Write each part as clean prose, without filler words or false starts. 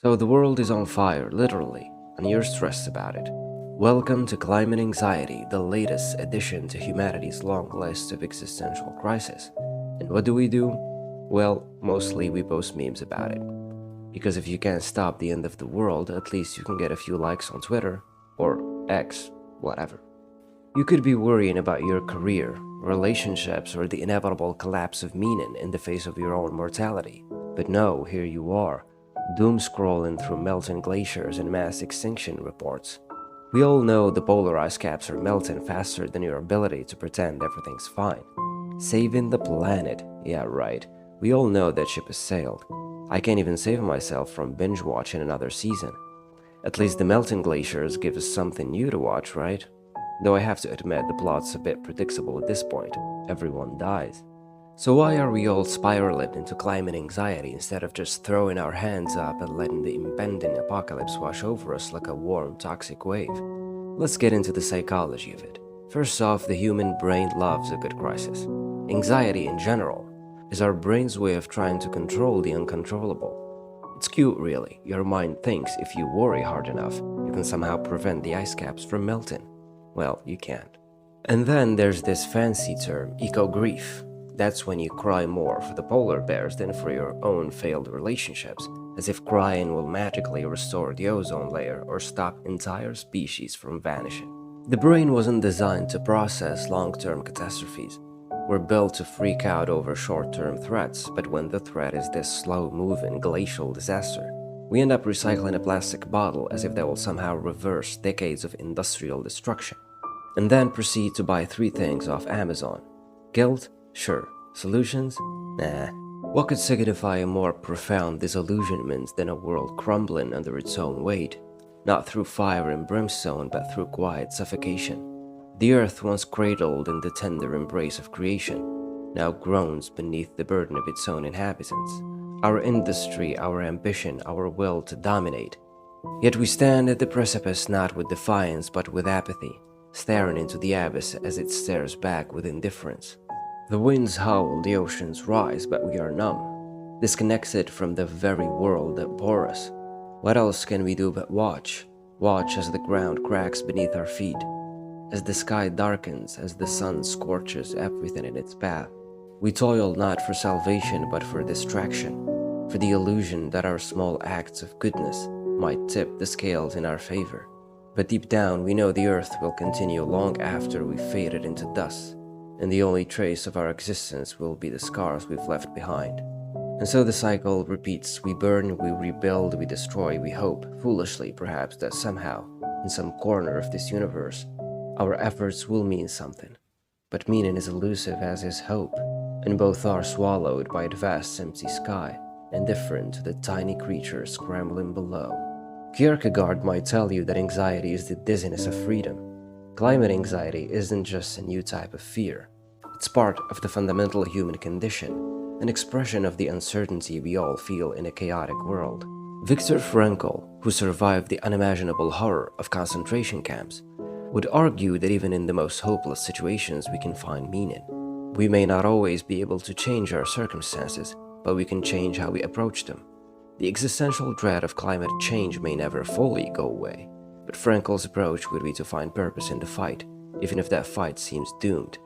So the world is on fire, literally, and you're stressed about it. Welcome to Climate Anxiety, the latest addition to humanity's long list of existential crises. And what do? Well, mostly we post memes about it. Because if you can't stop the end of the world, at least you can get a few likes on Twitter, or X, whatever. You could be worrying about your career, relationships, or the inevitable collapse of meaning in the face of your own mortality. But no, here you are, doom scrolling through melting glaciers and mass extinction reports. We all know the polar ice caps are melting faster than your ability to pretend everything's fine. Saving the planet, yeah right, we all know that ship has sailed. I can't even save myself from binge watching another season. At least the melting glaciers give us something new to watch, right? Though I have to admit the plot's a bit predictable at this point. Everyone dies. So why are we all spiraling into climate anxiety instead of just throwing our hands up and letting the impending apocalypse wash over us like a warm, toxic wave? Let's get into the psychology of it. First off, the human brain loves a good crisis. Anxiety in general is our brain's way of trying to control the uncontrollable. It's cute, really. Your mind thinks if you worry hard enough, you can somehow prevent the ice caps from melting. Well, you can't. And then there's this fancy term, eco-grief. That's when you cry more for the polar bears than for your own failed relationships, as if crying will magically restore the ozone layer or stop entire species from vanishing. The brain wasn't designed to process long-term catastrophes. We're built to freak out over short-term threats, but when the threat is this slow-moving glacial disaster, we end up recycling a plastic bottle as if that will somehow reverse decades of industrial destruction. And then proceed to buy 3 things off Amazon. Guilt? Sure. Solutions? Nah. What could signify a more profound disillusionment than a world crumbling under its own weight? Not through fire and brimstone, but through quiet suffocation. The earth, once cradled in the tender embrace of creation, now groans beneath the burden of its own inhabitants. Our industry, our ambition, our will to dominate. Yet we stand at the precipice not with defiance but with apathy, staring into the abyss as it stares back with indifference. The winds howl, the oceans rise, but we are numb, disconnected from the very world that bore us. What else can we do but watch? Watch as the ground cracks beneath our feet, as the sky darkens, as the sun scorches everything in its path. We toil not for salvation but for distraction, for the illusion that our small acts of goodness might tip the scales in our favor. But deep down we know the earth will continue long after we've faded into dust, and the only trace of our existence will be the scars we've left behind. And so the cycle repeats. We burn, we rebuild, we destroy, we hope, foolishly perhaps, that somehow, in some corner of this universe, our efforts will mean something. But meaning is elusive as is hope, and both are swallowed by the vast empty sky, indifferent to the tiny creatures scrambling below. Kierkegaard might tell you that anxiety is the dizziness of freedom. Climate anxiety isn't just a new type of fear. It's part of the fundamental human condition, an expression of the uncertainty we all feel in a chaotic world. Viktor Frankl, who survived the unimaginable horror of concentration camps, would argue that even in the most hopeless situations we can find meaning. We may not always be able to change our circumstances, but we can change how we approach them. The existential dread of climate change may never fully go away, but Frankl's approach would be to find purpose in the fight, even if that fight seems doomed.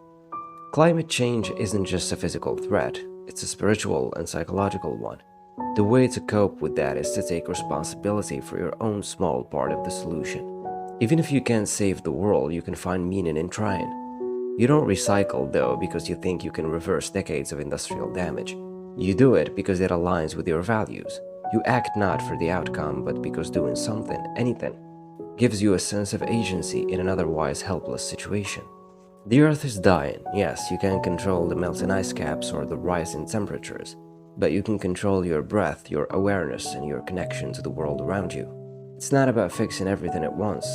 Climate change isn't just a physical threat, it's a spiritual and psychological one. The way to cope with that is to take responsibility for your own small part of the solution. Even if you can't save the world, you can find meaning in trying. You don't recycle, though, because you think you can reverse decades of industrial damage. You do it because it aligns with your values. You act not for the outcome, but because doing something, anything, gives you a sense of agency in an otherwise helpless situation. The earth is dying. Yes, you can't control the melting ice caps or the rising temperatures, but you can control your breath, your awareness, and your connection to the world around you. It's not about fixing everything at once,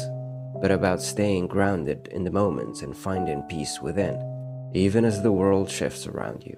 but about staying grounded in the moment and finding peace within, even as the world shifts around you.